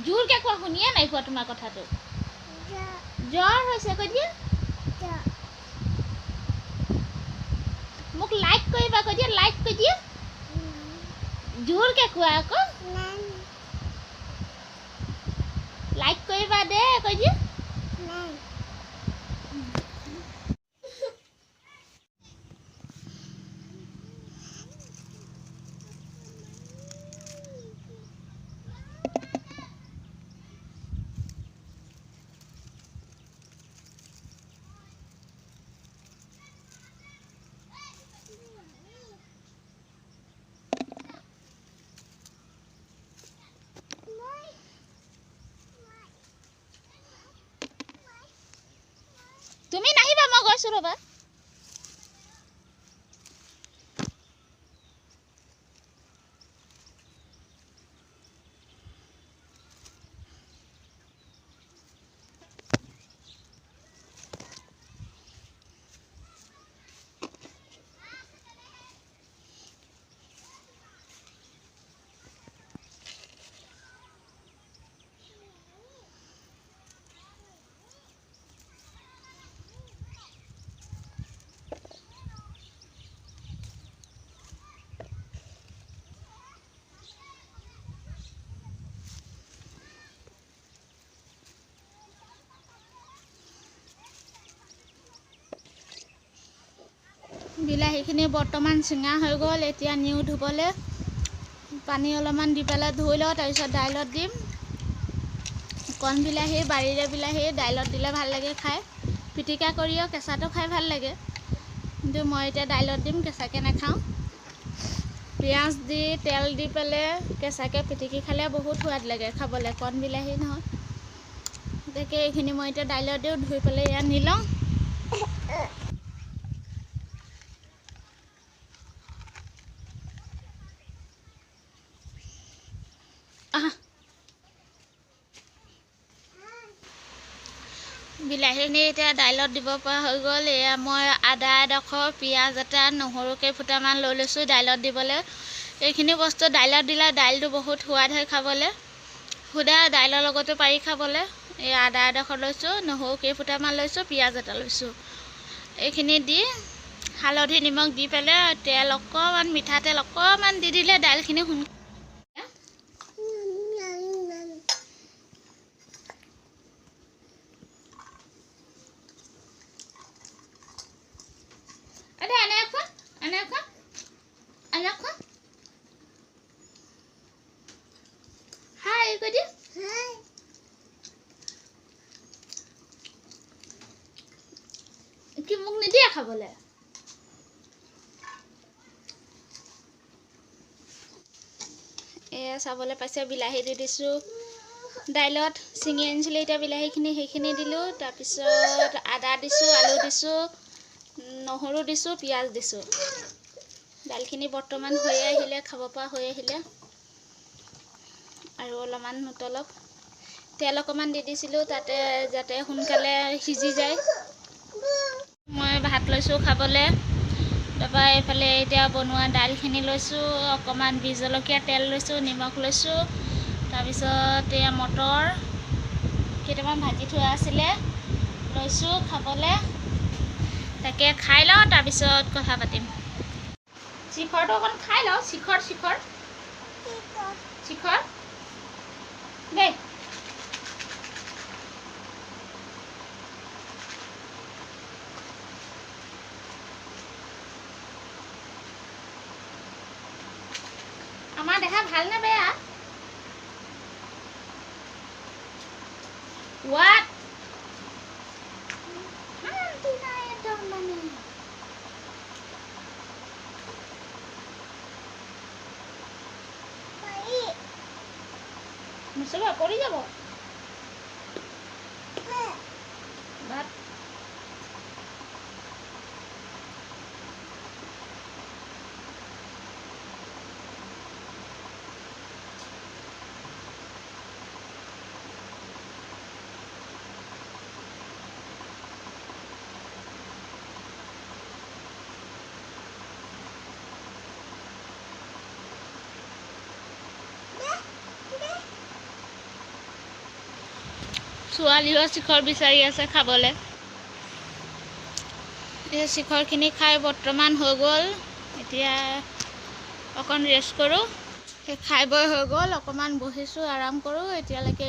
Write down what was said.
জোৰকৈ কোৱা, শুনিয়ে নাই কোৱা তোমাৰ কথাটো। জ্বৰ হৈছে কৈ দিয়া। মোক লাইক কৰিবা কৈ দিয়া, লাইক কৈ দিয়া। জোৰকৈ কোৱা আকৌ। লাইক কৰিবা দে কৈ দিয়া। তুমি নাহিবা, মই গৈছোঁ ৰ'বা। বিলাহীখিনি বৰ্তমান চিঙা হৈ গ'ল। এতিয়া নিওঁ ধুবলৈ। পানী অলপমান দি পেলাই ধুই লওঁ, তাৰপিছত দাইলত দিম। কণ বিলাহী, বাৰীৰে বিলাহী দাইলত দিলে ভাল লাগে খাই। পিটিকা কৰিও কেঁচাটো খাই ভাল লাগে, কিন্তু মই এতিয়া দাইলত দিম, কেঁচাকৈ নাখাওঁ। পিঁয়াজ দি তেল দি পেলাই কেঁচাকৈ পিটিকি খালে বহুত সোৱাদ লাগে খাবলৈ, কণ বিলাহী নহয়। গতিকে এইখিনি মই এতিয়া দাইলত দিওঁ, ধুই পেলাই ইয়াত নি লওঁ। বিলাহীখিনি এতিয়া দাইলত দিব পৰা হৈ গ'ল। এয়া মই আদা এডোখৰ, পিঁয়াজ এটা, নহৰু কেইফুটামান লৈ লৈছোঁ দাইলত দিবলৈ। এইখিনি বস্তু দাইলত দিলে দাইলটো বহুত সোৱাদ হয় খাবলৈ। সুদা দাইলৰ লগতো পাৰি খাবলৈ। এই আদা এডোখৰ লৈছোঁ, নহৰু কেইফুটামান লৈছোঁ, পিঁয়াজ এটা লৈছোঁ। এইখিনি দি হালধি নিমখ দি পেলাই তেল অকণমান, মিঠাতেল অকণমান দি দিলে দাইলখিনি সোনকালে। কি মোক নিদিয়ে খাবলৈ? এয়া চাবলৈ পাইছে, বিলাহী দি দিছোঁ দাইলত। ছিঙি আনিছিলোঁ এতিয়া বিলাহীখিনি, সেইখিনি দিলোঁ। তাৰপিছত আদা দিছোঁ, আলু দিছোঁ, নহৰু দিছোঁ, পিঁয়াজ দিছোঁ। দাইলখিনি বৰ্তমান হৈ আহিলে, খাব পৰা হৈ আহিলে। আৰু অলপমান উতলক। তেল অকণমান দি দিছিলোঁ তাতে, যাতে সোনকালে সিজি যায়। মই ভাত লৈছোঁ খাবলৈ। তাৰপৰা এইফালে এতিয়া বনোৱা দাইলখিনি লৈছোঁ, অকণমান বি জলকীয়া তেল লৈছোঁ, নিমখ লৈছোঁ। তাৰপিছত এয়া মটৰ কেইটামান ভাজি থোৱা আছিলে, লৈছোঁ খাবলৈ। তাকে খাই লওঁ, তাৰপিছত কথা পাতিম। শিখৰটো অকণ খাই লওঁ। শিখৰ দেই। আমাৰ দেহা ভাল নে বেয়া? What? Masuk pori যাব। ভাত ছোৱালীও শিখৰ বিচাৰি আছে খাবলৈ। এই শিখৰখিনি খাই বৰ্তমান হৈ গ'ল। এতিয়া অকণ ৰেষ্ট কৰোঁ। সেই খাই বৈ হৈ গ'ল, অকণমান বহিছোঁ, আৰাম কৰোঁ। এতিয়ালৈকে